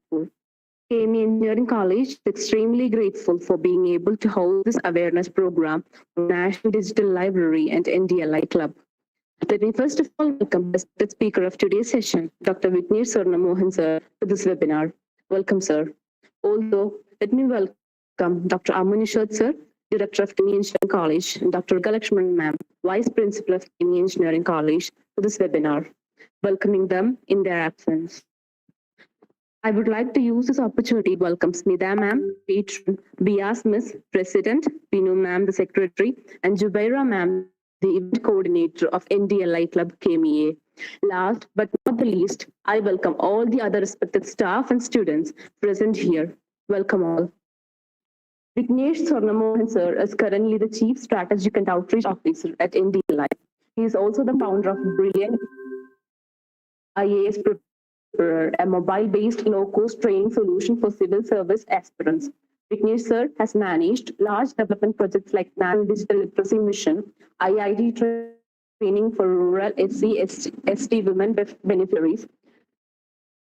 School. KMEA Engineering College is extremely grateful for being able to host this awareness program for National Digital Library and NDLI Club. Let me first of all welcome the respected speaker of today's session, Dr. Vignesh Swarnamohan sir, to this webinar. Welcome, sir. Also, let me welcome Dr. Amanishad sir, Director of KMEA Engineering College, and Dr. Galakshman ma'am, Vice Principal of KMEA Engineering College, to this webinar, welcoming them in their absence. I would like to use this opportunity to welcome Smita ma'am, patron, Bias Miss, President, Binu ma'am, the Secretary, and Jubaira ma'am, the event coordinator of NDLI Club KMEA. Last but not the least, I welcome all the other respected staff and students present here. Welcome all. Vignesh Swarnamohan sir is currently the Chief Strategic and Outreach Officer at NDLI. He is also the founder of Brilliant IAS Preparer, a mobile-based low-cost training solution for civil service aspirants. Vignesh sir has managed large development projects like National Digital Literacy Mission, IIT training for rural SC, ST women beneficiaries,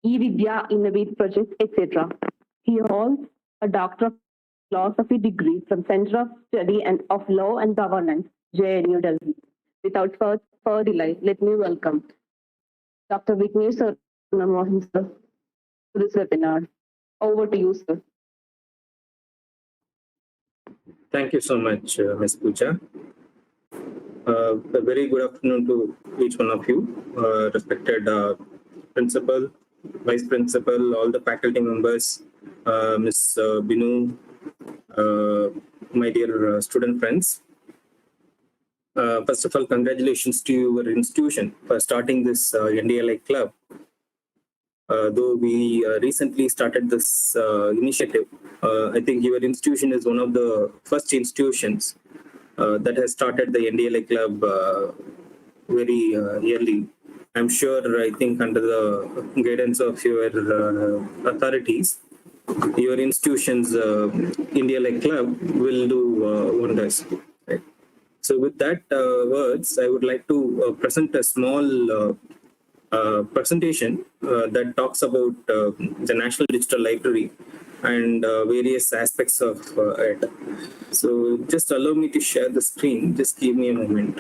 E-Vidya Innovate project, etc. He holds a Doctor of Philosophy degree from Center of Study and of Law and Governance, JNU Delhi. Without further delay, let me welcome Dr. Vignesh Swarnamohan sir to this webinar. Over to you, sir. Thank you so much, Ms. Pooja. A very good afternoon to each one of you, respected principal, vice principal, all the faculty members, Ms. Binu, my dear student friends. First of all, congratulations to your institution for starting this NDLI club. Though we recently started this initiative, I think your institution is one of the first institutions that has started the NDLI club very early. I'm sure, I think under the guidance of your authorities, your institution's NDLI club will do wonders. Right? So with that words, I would like to present a small presentation that talks about the National Digital Library and various aspects of it. So just allow me to share the screen. Just give me a moment.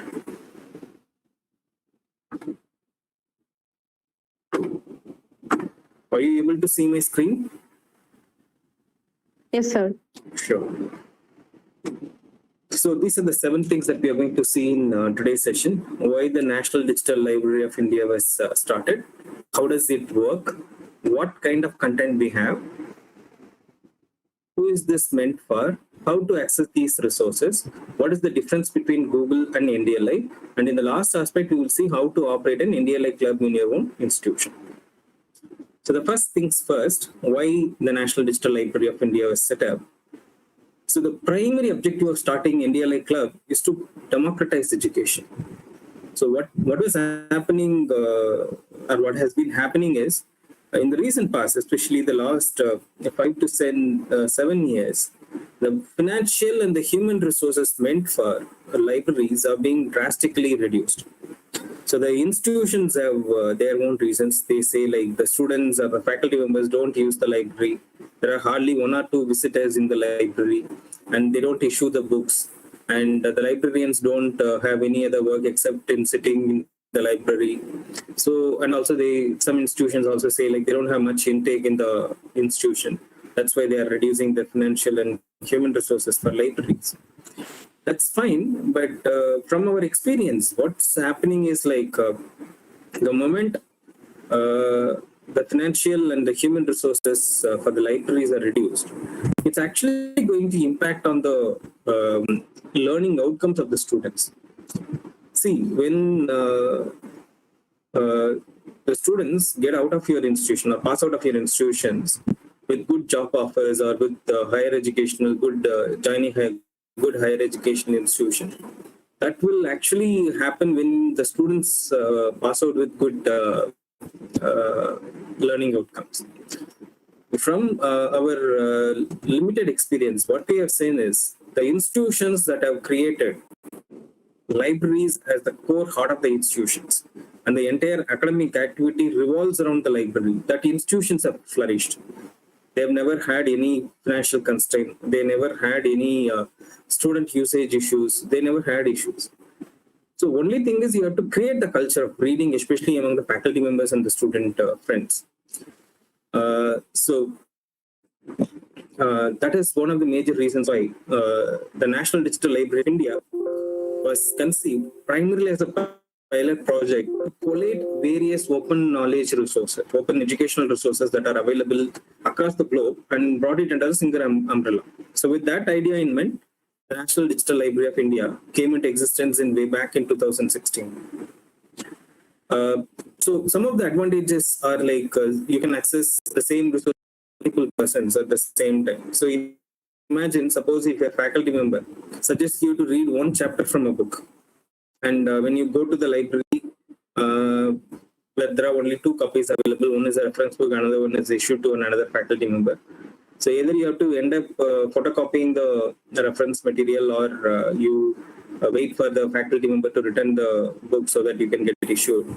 Are you able to see my screen? Yes, sir. Sure. So these are the 7 things that we are going to see in today's session. Why the National Digital Library of India was started, how does it work, what kind of content we have, who is this meant for, how to access these resources, what is the difference between Google and NDLI, and in the last aspect, we will see how to operate an NDLI club in your own institution. So the first things first, why the National Digital Library of India was set up. So the primary objective of starting NDLI club is to democratize education. So what was happening or what has been happening is in the recent past, especially the last 5 to 7 years, the financial and the human resources meant for libraries are being drastically reduced. So the institutions have their own reasons. They say like the students or the faculty members don't use the library. There are hardly 1 or 2 visitors in the library and they don't issue the books. And the librarians don't have any other work except in sitting in the library. So, and also some institutions also say like they don't have much intake in the institution. That's why they are reducing the financial and human resources for libraries. That's fine, but from our experience, what's happening is like the moment the financial and the human resources for the libraries are reduced, it's actually going to impact on the learning outcomes of the students. See, when the students get out of your institution or pass out of your institutions with good job offers or with higher educational, joining a good higher education institution, that will actually happen when the students pass out with good learning outcomes. From our limited experience, what we have seen is the institutions that have created libraries as the core heart of the institutions, and the entire academic activity revolves around the library, that institutions have flourished. They've never had any financial constraint. They never had any student usage issues. They never had issues. So only thing is you have to create the culture of reading, especially among the faculty members and the student friends. That is one of the major reasons why the National Digital Library of India was conceived primarily as a pilot project to collate various open knowledge resources, open educational resources that are available across the globe, and brought it under a single umbrella. So with that idea in mind, the National Digital Library of India came into existence in way back in 2016. So some of the advantages are like you can access the same resource multiple persons at the same time. So imagine, suppose if a faculty member suggests you to read one chapter from a book, and when you go to the library, where there are only 2 copies available, one is a reference book, another one is issued to another faculty member. So either you have to end up photocopying the reference material, or you wait for the faculty member to return the book so that you can get it issued.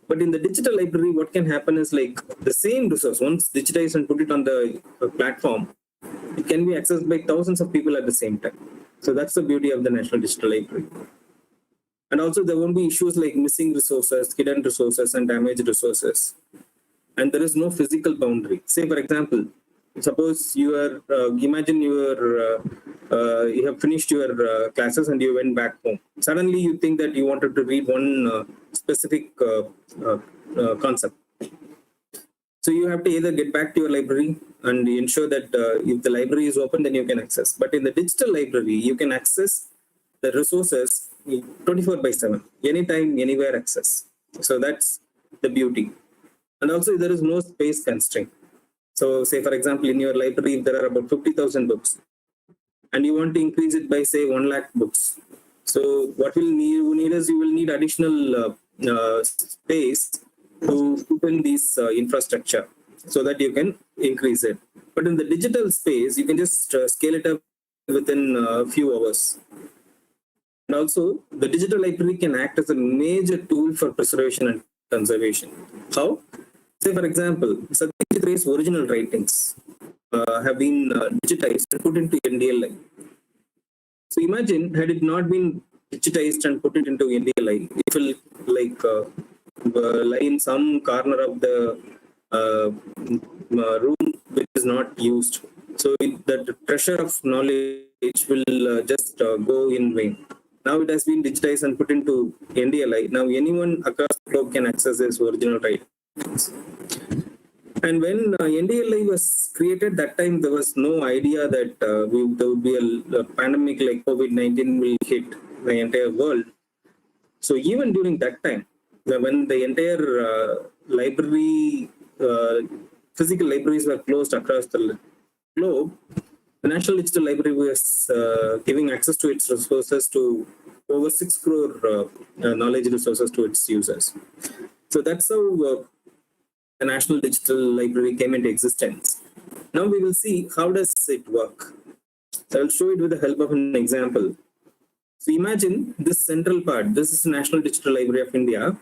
But in the digital library, what can happen is like the same resource, once digitized and put it on the platform, it can be accessed by thousands of people at the same time. So that's the beauty of the National Digital Library. And also there won't be issues like missing resources, hidden resources, and damaged resources. And there is no physical boundary. Say, for example, suppose you are, imagine you have finished your classes and you went back home. Suddenly you think that you wanted to read one specific concept. So you have to either get back to your library and ensure that if the library is open, then you can access. But in the digital library, you can access the resources 24/7, anytime, anywhere access. So that's the beauty. And also there is no space constraint. So say, for example, in your library, there are about 50,000 books and you want to increase it by, say, 1 lakh books. So what you need is you will need additional space to put in this infrastructure so that you can increase it. But in the digital space, you can just scale it up within a few hours. And also, the digital library can act as a major tool for preservation and conservation. How? Say, for example, Satyajit Ray's original writings have been digitized and put into NDLI. So imagine, had it not been digitized and put it into NDLI, it will lie in some corner of the room which is not used. So the treasure of knowledge will just go in vain. Now it has been digitized and put into NDLI. Now anyone across the globe can access this original writings. And when NDLI was created, that time there was no idea that there would be a pandemic like COVID-19 will hit the entire world. So even during that time, when the entire library, physical libraries were closed across the globe, the National Digital Library was giving access to its resources to over 6 crore knowledge resources to its users. So that's how the National Digital Library came into existence. Now we will see how does it work. So I'll show it with the help of an example. So imagine this central part. This is the National Digital Library of India.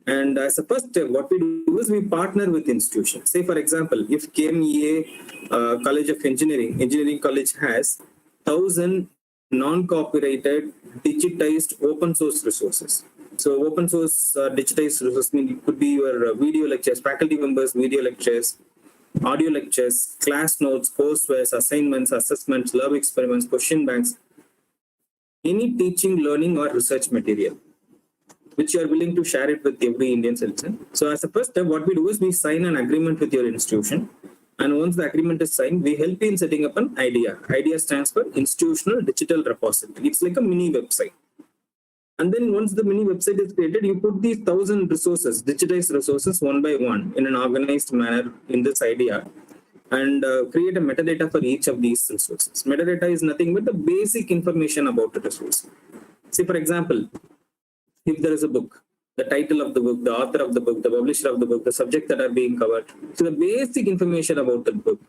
And as a first step, what we do is we partner with institutions. Say, for example, if KMEA College of Engineering College has 1,000 non-copyrighted, digitized open source resources. So open source digitized resources could be your video lectures, faculty members' video lectures, audio lectures, class notes, coursework, assignments, assessments, lab experiments, question banks, any teaching, learning, or research material, which you are willing to share it with every Indian citizen. So as a first step, what we do is we sign an agreement with your institution. And once the agreement is signed, we help you in setting up an IDEA. IDEA stands for Institutional Digital Repository. It's like a mini website. And then once the mini website is created, you put these 1,000 resources, digitized resources, one by one in an organized manner in this IDEA, and create a metadata for each of these resources. Metadata is nothing but the basic information about the resource. See, for example, if there is a book, the title of the book, the author of the book, the publisher of the book, the subject that are being covered. So the basic information about the book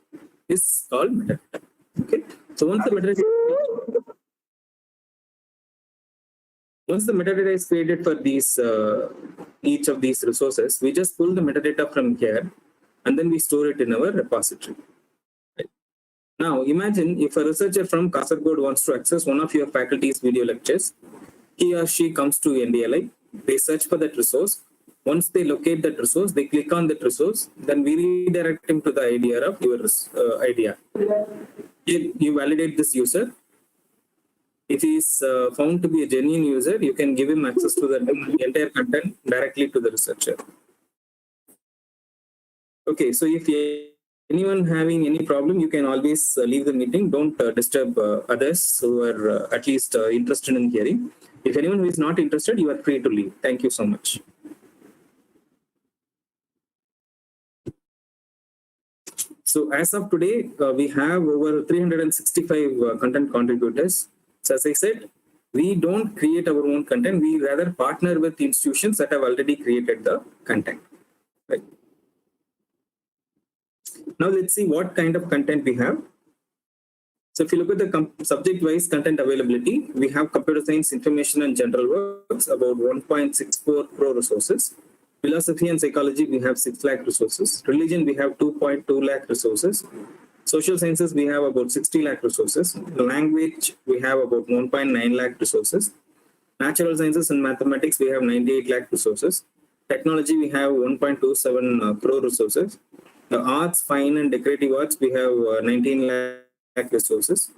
is called metadata. Okay. So once the metadata is created for these each of these resources, we just pull the metadata from here and then we store it in our repository. Right. Now, imagine if a researcher from Kasaragod wants to access one of your faculty's video lectures. He or she comes to NDLI, they search for that resource. Once they locate that resource, they click on that resource, then we redirect him to the idea of your idea. You validate this user. If he is found to be a genuine user, you can give him access to the entire content directly to the researcher. Okay, so if anyone having any problem, you can always leave the meeting. Don't disturb others who are at least interested in hearing. If anyone who is not interested, you are free to leave. Thank you so much. So as of today, we have over 365 content contributors. So as I said, we don't create our own content. We rather partner with institutions that have already created the content. Right. Now let's see what kind of content we have. So if you look at the subject-wise content availability, we have computer science, information and general works, about 1.64 crore resources. Philosophy and psychology, we have 6 lakh resources. Religion, we have 2.2 lakh resources. Social sciences, we have about 60 lakh resources. Language, we have about 1.9 lakh resources. Natural sciences and mathematics, we have 98 lakh resources. Technology, we have 1.27 crore resources. The arts, fine and decorative arts, we have 19 lakh resources.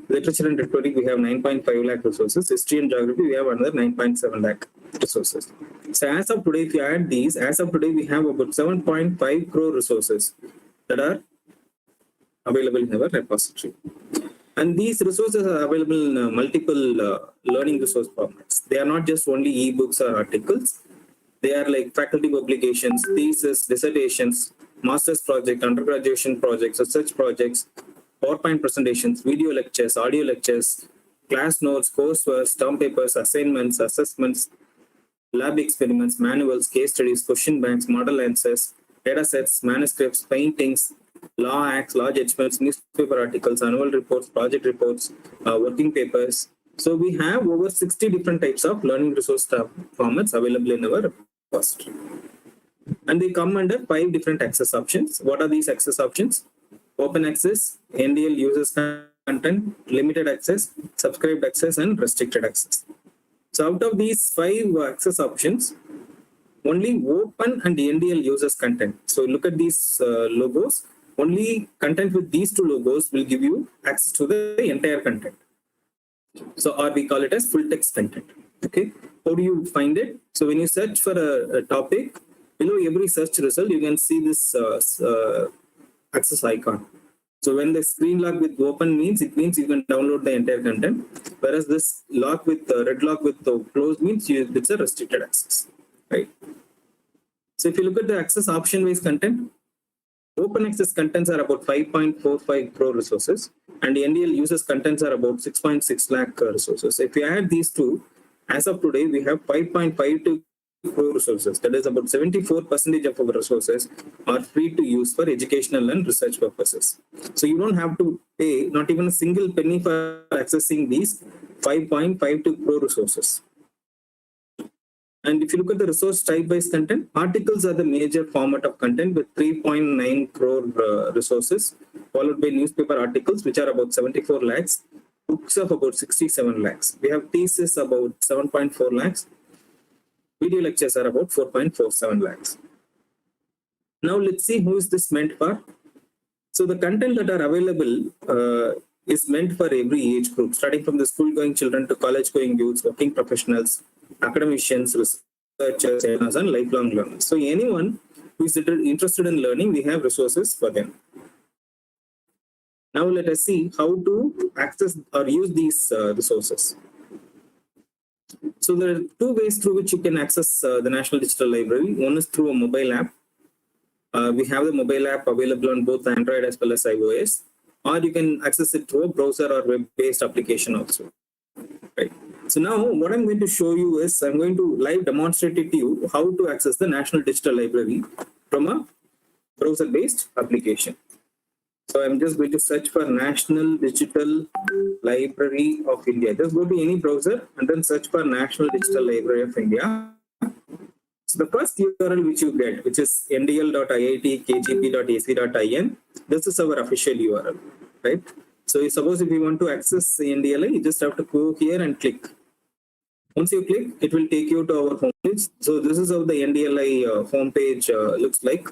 Literature and rhetoric, we have 9.5 lakh resources. History and geography, we have another 9.7 lakh resources. So as of today, if you add these, as of today, we have about 7.5 crore resources that are available in our repository. And these resources are available in multiple learning resource formats. They are not just only ebooks or articles. They are like faculty publications, thesis, dissertations, master's project, undergraduate projects, research projects, PowerPoint presentations, video lectures, audio lectures, class notes, coursework, term papers, assignments, assessments, lab experiments, manuals, case studies, question banks, model answers, data sets, manuscripts, paintings, law acts, law judgments, newspaper articles, annual reports, project reports, working papers. So we have over 60 different types of learning resource formats available in our repository. And they come under 5 different access options. What are these access options? Open access, NDL users content, limited access, subscribed access, and restricted access. So out of these 5 access options, only open and NDL users content. So look at these logos. Only content with these 2 logos will give you access to the entire content. So or we call it as full text content. Okay. How do you find it? So when you search for a topic, below every search result, you can see this access icon. So when the screen lock with open means, it means you can download the entire content. Whereas this lock with red lock with the close means it's a restricted access, right? So if you look at the access option based content, open access contents are about 5.45 crore resources, and the NDL users contents are about 6.6 lakh resources. So if you add these 2, as of today, we have 5.52 crore resources. That is about 74% of our resources are free to use for educational and research purposes. So you don't have to pay not even a single penny for accessing these 5.52 crore resources. And if you look at the resource type-based content, articles are the major format of content with 3.9 crore resources, followed by newspaper articles, which are about 74 lakhs, books of about 67 lakhs. We have thesis about 7.4 lakhs. Video lectures are about 4.47 lakhs. Now let's see who is this meant for. So the content that are available is meant for every age group, starting from the school-going children to college-going youths, working professionals, academicians, researchers, and lifelong learners. So anyone who is interested in learning, we have resources for them. Now let us see how to access or use these resources. So there are 2 ways through which you can access the National Digital Library. One is through a mobile app. We have the mobile app available on both Android as well as iOS, or you can access it through a browser or web-based application also. Right. So now what I'm going to show you is I'm going to live demonstrate it to you how to access the National Digital Library from a browser-based application. So I'm just going to search for National Digital Library of India. Just go to any browser and then search for National Digital Library of India. So the first URL which you get, which is ndl.iitkgp.ac.in, this is our official URL, right? So suppose if you want to access the NDLI, you just have to go here and click. Once you click, it will take you to our homepage. So this is how the NDLI homepage looks like,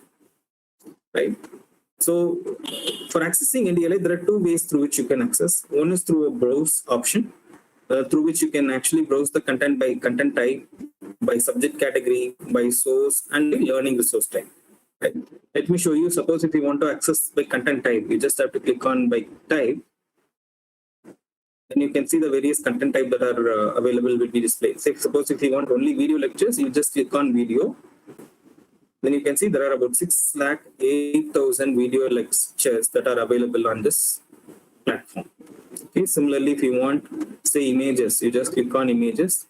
right? So for accessing NDLI, there are two ways through which you can access. One is through a browse option, through which you can actually browse the content by content type, by subject category, by source, and by learning resource type. Right? Let me show you. Suppose if you want to access by content type, you just have to click on by type. Then you can see the various content type that are available will be displayed. Say, suppose if you want only video lectures, you just click on video. Then you can see there are about 608,000 video lectures that are available on this platform. Okay. Similarly, if you want, say, images, you just click on images.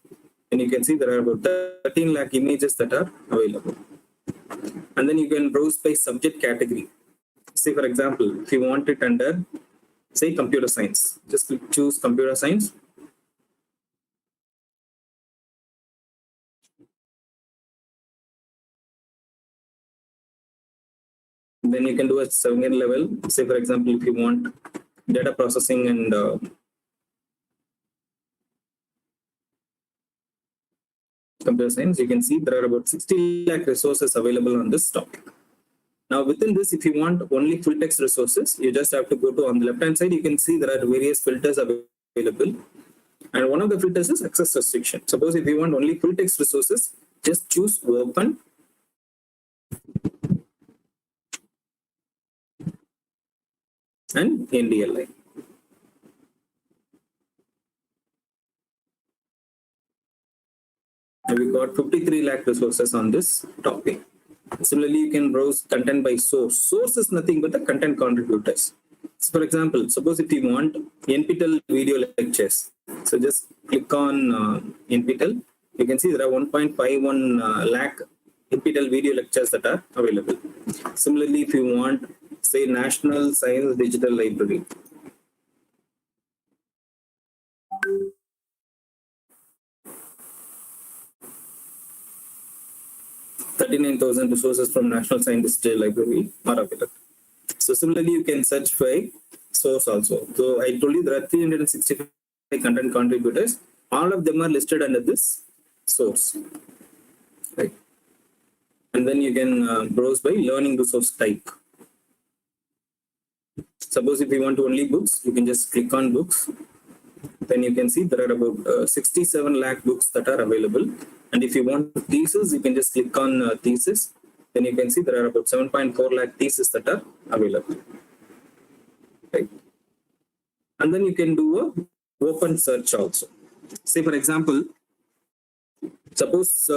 And you can see there are about 13 lakh images that are available. And then you can browse by subject category. Say, for example, if you want it under, say, computer science, just choose computer science. Then you can do a 7th level. Say, for example, if you want data processing and computer science, you can see there are about 60 lakh resources available on this topic. Now, within this, if you want only full text resources, you just have to go to, on the left hand side, you can see there are various filters available. And one of the filters is access restriction. Suppose if you want only full text resources, just choose open. And NDLI. And we got 53 lakh resources on this topic. Similarly, you can browse content by source. Source is nothing but the content contributors. So for example, suppose if you want NPTEL video lectures, so just click on NPTEL. You can see there are 1.51 lakh NPTEL video lectures that are available. Similarly, if you want, say, National Science Digital Library. $39,000 resources from National Science Digital Library are available. So similarly, you can search by source also. So I told you there are 365 content contributors. All of them are listed under this source. Right? And then you can browse by learning resource type. Suppose if you want only books, you can just click on books. Then you can see there are about 67 lakh books that are available. And if you want thesis, you can just click on thesis. Then you can see there are about 7.4 lakh theses that are available. Right? And then you can do a open search also. Say, for example, suppose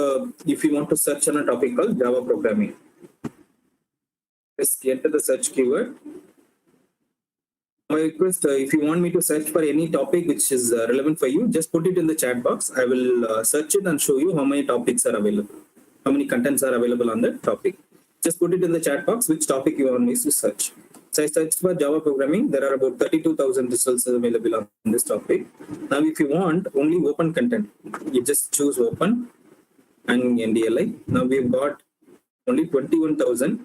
if you want to search on a topic called Java programming, just enter the search keyword. My request, if you want me to search for any topic which is relevant for you, just put it in the chat box. I will search it and show you how many topics are available, how many contents are available on that topic. Just put it in the chat box which topic you want me to search. So I searched for Java programming. There are about 32,000 results available on this topic. Now, if you want only open content, you just choose open and NDLI. Now we've got only 21,000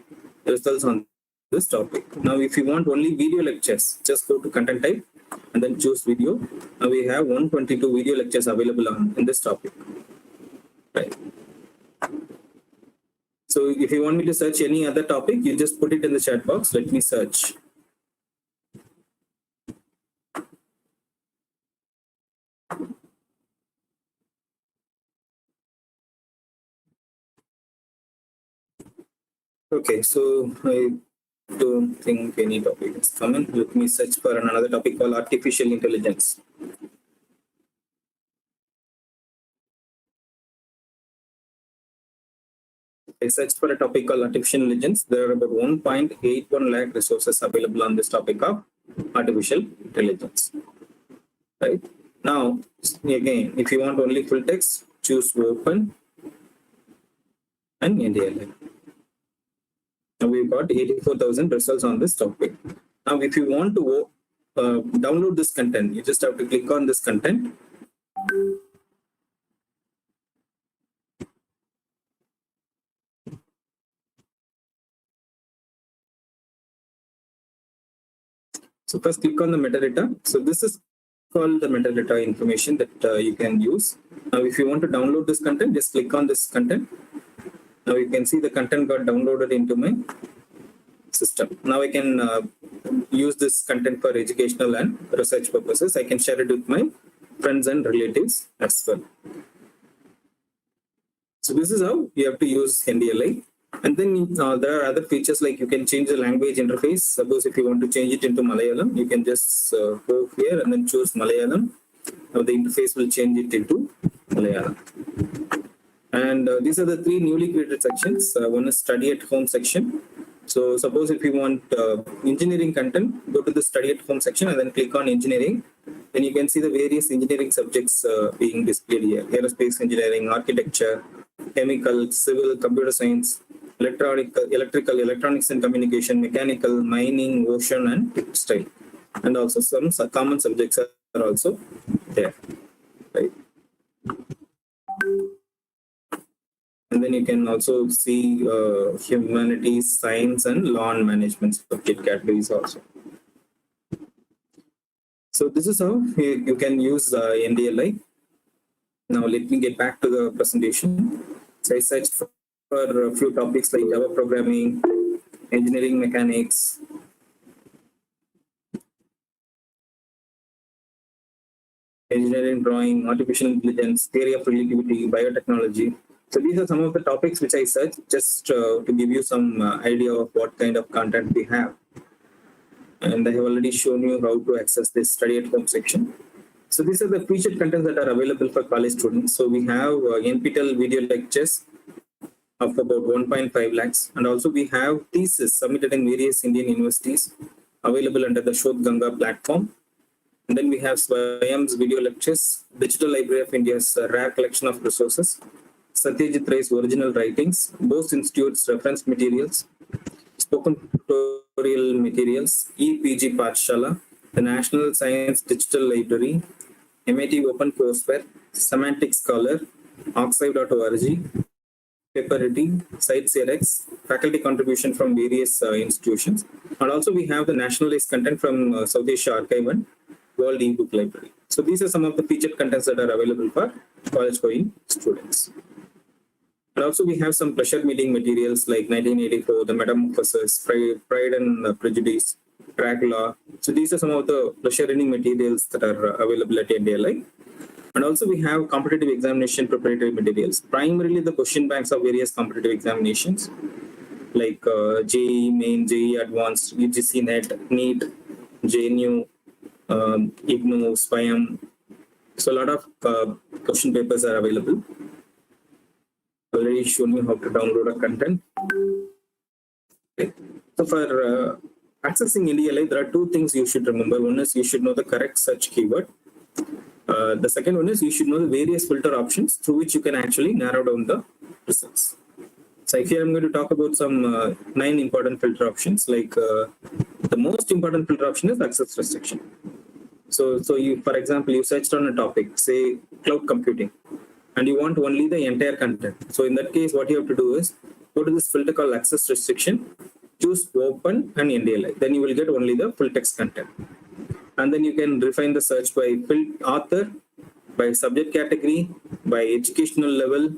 results on this topic. Now, if you want only video lectures, just go to content type and then choose video. Now we have 122 video lectures available in this topic. Right. So if you want me to search any other topic, you just put it in the chat box. Let me search. Okay, so I don't think any topic is coming. Let me search for another topic called artificial intelligence. I searched for a topic called artificial intelligence. There are about 1.81 lakh resources available on this topic of artificial intelligence. Right? Now, again, if you want only full text, choose open and NDLI. Now we've got 84,000 results on this topic. Now, if you want to download this content, you just have to click on this content. So first click on the metadata. So this is called the metadata information that you can use. Now if you want to download this content, just click on this content. Now you can see the content got downloaded into my system. Now I can use this content for educational and research purposes. I can share it with my friends and relatives as well. So this is how you have to use NDLI. And then there are other features like you can change the language interface. Suppose if you want to change it into Malayalam, you can just go here and then choose Malayalam. Now the interface will change it into Malayalam. And these are the three newly created sections. One is study at home section. So suppose if you want engineering content, go to the study at home section and then click on engineering. Then you can see the various engineering subjects being displayed here. Aerospace engineering, architecture, chemical, civil, computer science, electrical, electronics and communication, mechanical, mining, ocean and textile. And also some common subjects are also there. Right. And then you can also see humanities, science, and law and management subject categories also. So this is how you can use NDLI. Now let me get back to the presentation. So I searched for a few topics like Java programming, engineering mechanics, engineering drawing, artificial intelligence, theory of relativity, biotechnology. So these are some of the topics which I searched just to give you some idea of what kind of content we have. And I have already shown you how to access this study at home section. So these are the featured contents that are available for college students. So we have NPTEL video lectures of about 1.5 lakhs. And also we have thesis submitted in various Indian universities available under the Shodh Ganga platform. And then we have Swayam's video lectures, Digital Library of India's rare collection of resources, Satyajit Ray's original writings, Bose Institute's reference materials, spoken tutorial materials, EPG Pathshala, the National Science Digital Library, MIT Open Courseware, Semantic Scholar, Archive.org, Paperity, CiteSeerX, faculty contribution from various institutions. And also we have the nationalized content from South Asia Archive and World eBook Library. So these are some of the featured contents that are available for college going students. And also we have some pleasure meeting materials like 1984, The Metamorphosis, Pride and Prejudice, Dracula. So these are some of the pleasure reading materials that are available at NDLI. And also we have competitive examination preparatory materials, primarily the question banks of various competitive examinations like JEE Main, JEE Advanced, UGC Net, NEET, JNU, IGNOU, SWAYAM. So a lot of question papers are available. Already shown you how to download a content. Okay. So for accessing NDLI, there are two things you should remember. One is you should know the correct search keyword. The second one is you should know the various filter options through which you can actually narrow down the results. So here I'm going to talk about some 9 important filter options. Like the most important filter option is access restriction. So you, for example, you searched on a topic, say cloud computing, and you want only the entire content. So in that case, what you have to do is go to this filter called access restriction, choose open and NDLI. Then you will get only the full text content. And then you can refine the search by author, by subject category, by educational level,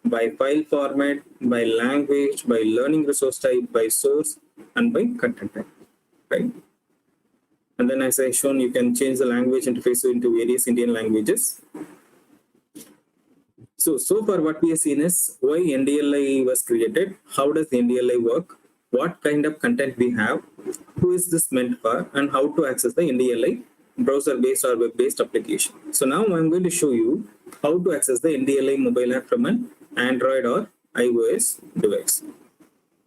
by file format, by language, by learning resource type, by source, and by content type, right? And then as I shown, you can change the language interface into various Indian languages. So far what we have seen is why NDLI was created, how does the NDLI work, what kind of content we have, who is this meant for, and how to access the NDLI browser-based or web-based application. So now I'm going to show you how to access the NDLI mobile app from an Android or iOS device.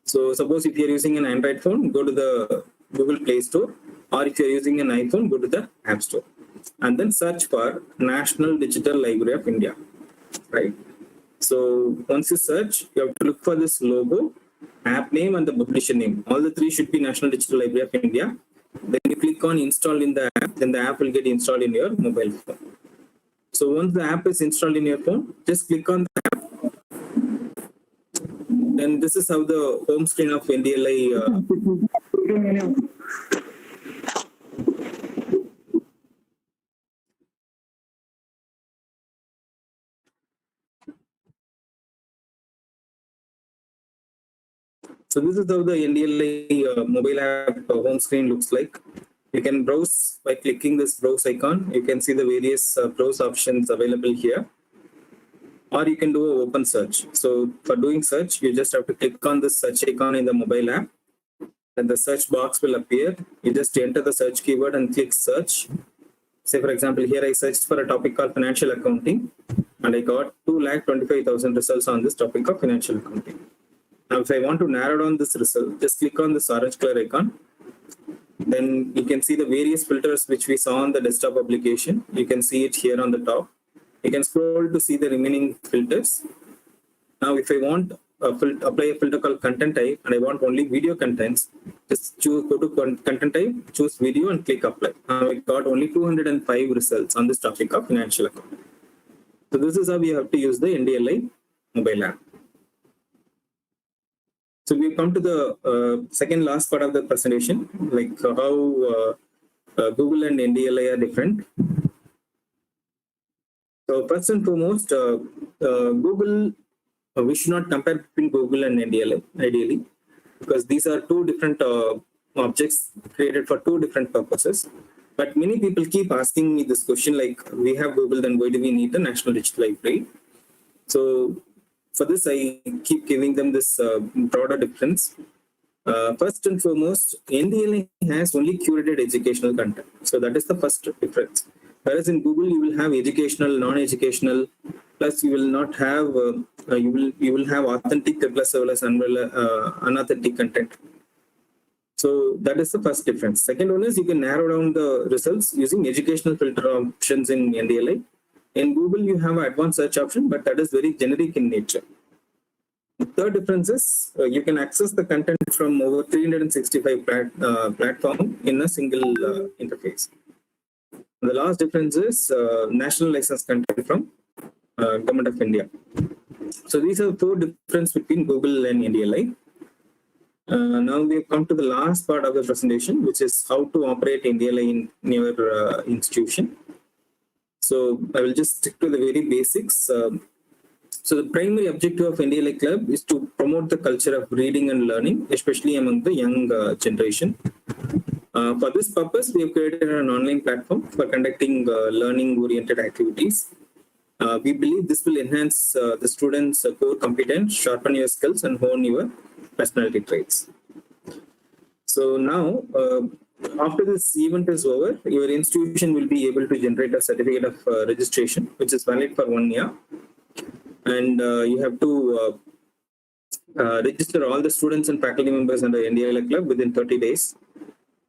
So suppose if you're using an Android phone, go to the Google Play Store, or if you're using an iPhone, go to the App Store. And then search for National Digital Library of India, right? So once you search, you have to look for this logo, app name, and the publisher name. All the three should be National Digital Library of India. Then you click on install in the app, then the app will get installed in your mobile phone. So once the app is installed in your phone, just click on the app. Then this is how the home screen of NDLI So this is how the NDLI mobile app home screen looks like. You can browse by clicking this browse icon. You can see the various browse options available here, or you can do an open search. So for doing search, you just have to click on this search icon in the mobile app, and the search box will appear. You just enter the search keyword and click search. Say for example, here I searched for a topic called financial accounting, and I got 2,25,000 results on this topic of financial accounting. Now, if I want to narrow down this result, just click on this orange color icon. Then you can see the various filters which we saw on the desktop application. You can see it here on the top. You can scroll to see the remaining filters. Now, if I want apply a filter called content type, and I want only video contents, just go to content type, choose video, and click apply. Now, I got only 205 results on this topic of financial accounting. So this is how we have to use the NDLI mobile app. So we've come to the second last part of the presentation, like how Google and NDLI are different. So first and foremost, Google, we should not compare between Google and NDLI, ideally, because these are two different objects created for two different purposes. But many people keep asking me this question, like, we have Google, then why do we need the National Digital Library? So for this, I keep giving them this broader difference. First and foremost, NDLI has only curated educational content. So that is the first difference. Whereas in Google, you will have educational, non-educational, plus you will not have, you will have authentic plus well as unauthentic content. So that is the first difference. Second one is you can narrow down the results using educational filter options in NDLI. In Google, you have an advanced search option, but that is very generic in nature. The third difference is you can access the content from over 365 platforms in a single interface. The last difference is national license content from Government of India. So these are four differences between Google and NDLI. Now we have come to the last part of the presentation, which is how to operate NDLI in your institution. So I will just stick to the very basics. So the primary objective of NDLI Club is to promote the culture of reading and learning, especially among the young generation. For this purpose, we have created an online platform for conducting learning-oriented activities. We believe this will enhance the students' core competence, sharpen your skills, and hone your personality traits. So now, after this event is over, your institution will be able to generate a certificate of registration, which is valid for 1 year. And you have to register all the students and faculty members under NDLI Club within 30 days.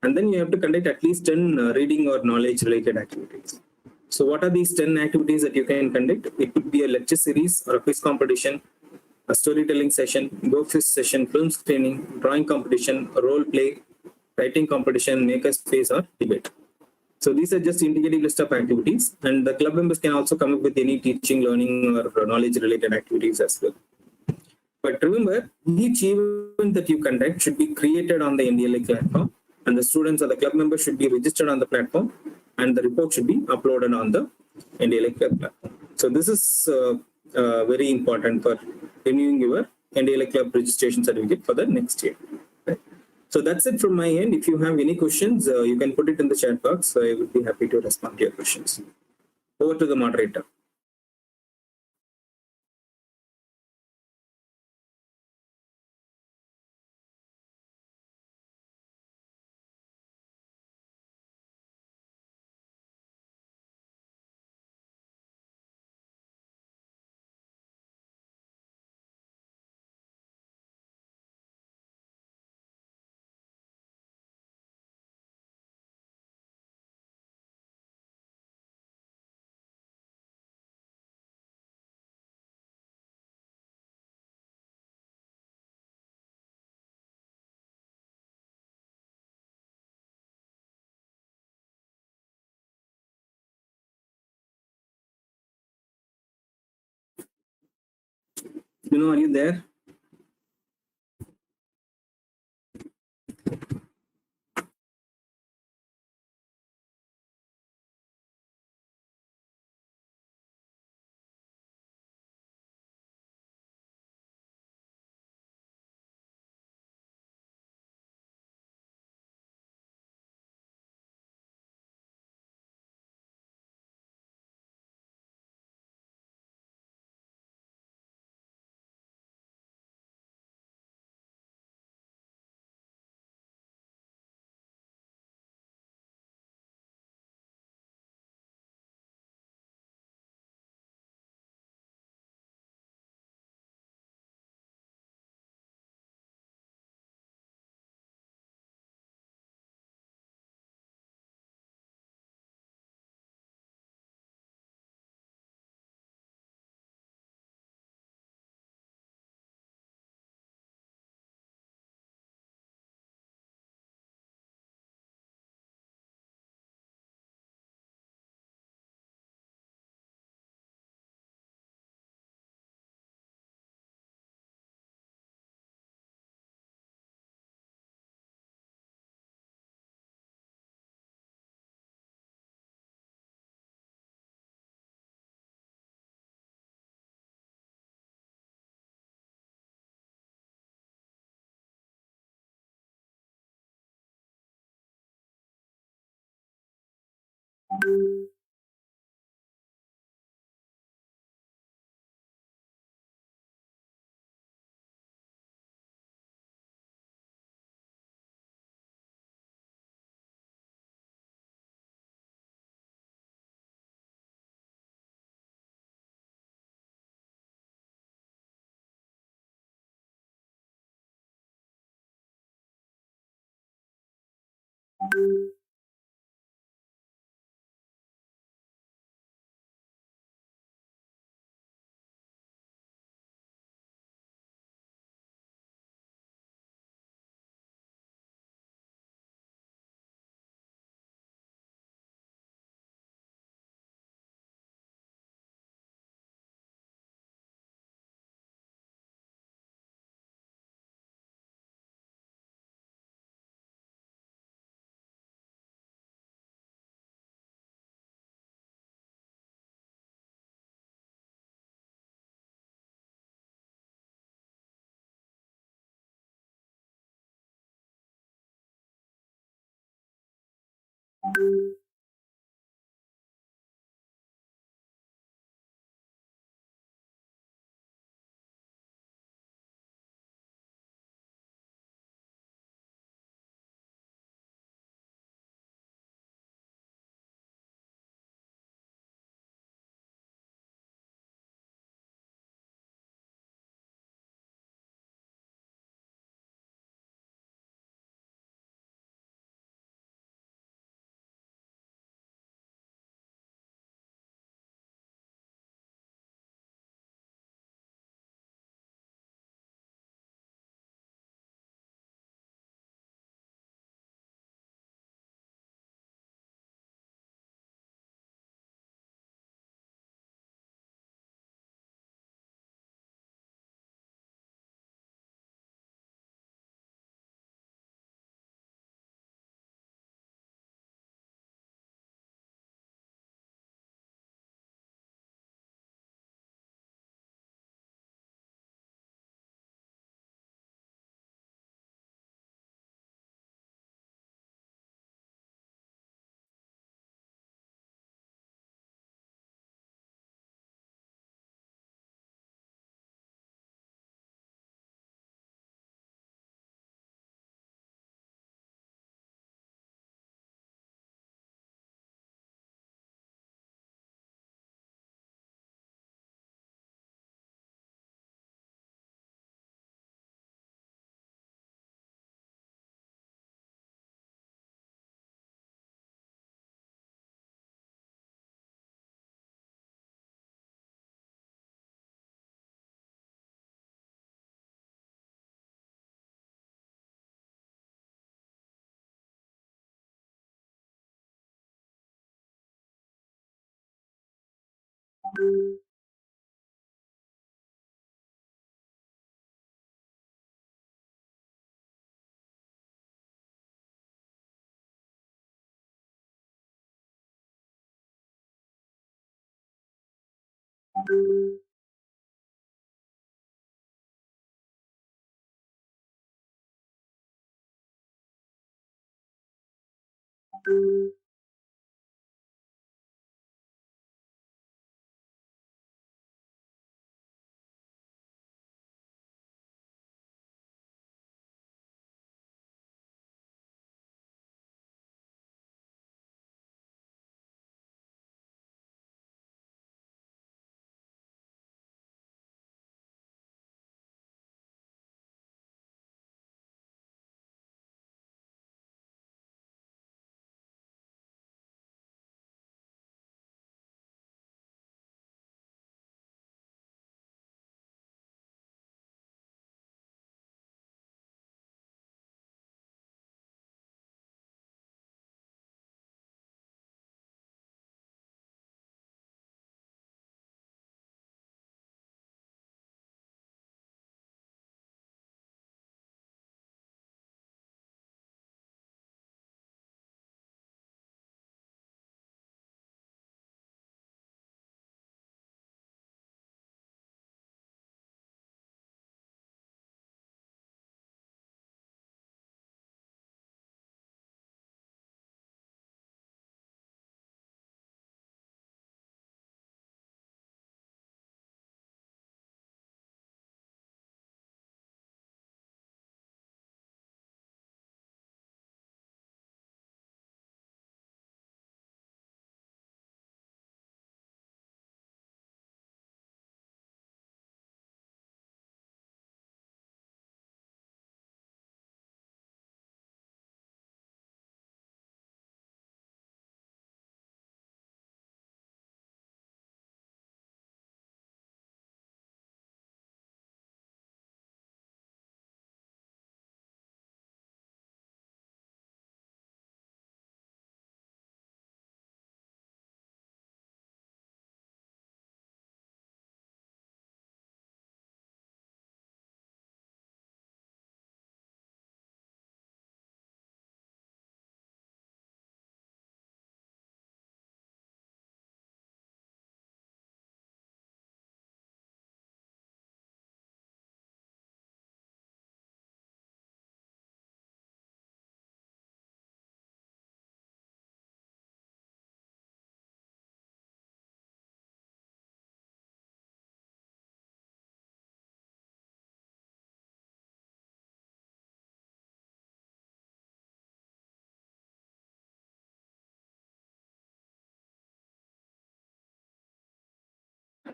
And then you have to conduct at least 10 reading or knowledge related activities. So what are these 10 activities that you can conduct? It could be a lecture series or a quiz competition, a storytelling session, go quiz session, film screening, drawing competition, role play, writing competition, maker space, or debate. So these are just indicative list of activities, and the club members can also come up with any teaching, learning, or knowledge related activities as well. But remember, each event that you conduct should be created on the NDLI platform, and the students or the club members should be registered on the platform, and the report should be uploaded on the NDLI Club platform. So this is very important for renewing your NDLI Club registration certificate for the next year. Right? So that's it from my end. If you have any questions, you can put it in the chat box. I would be happy to respond to your questions. Over to the moderator. Are you there?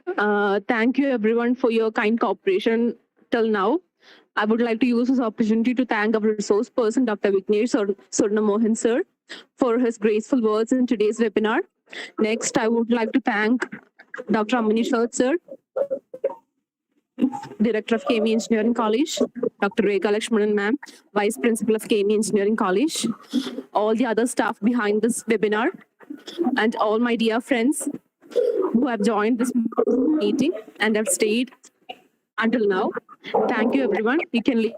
Thank you everyone for your kind cooperation till now. I would like to use this opportunity to thank our resource person, Dr. Vignesh Surna Mohan sir, for his graceful words in today's webinar. Next, I would like to thank Dr. Amani Shah sir, Director of KMEA Engineering College, Dr. Rekha Lakshmanan ma'am, Vice Principal of KMEA Engineering College, all the other staff behind this webinar, and all my dear friends who have joined this meeting and have stayed until now. Thank you, everyone. You can leave.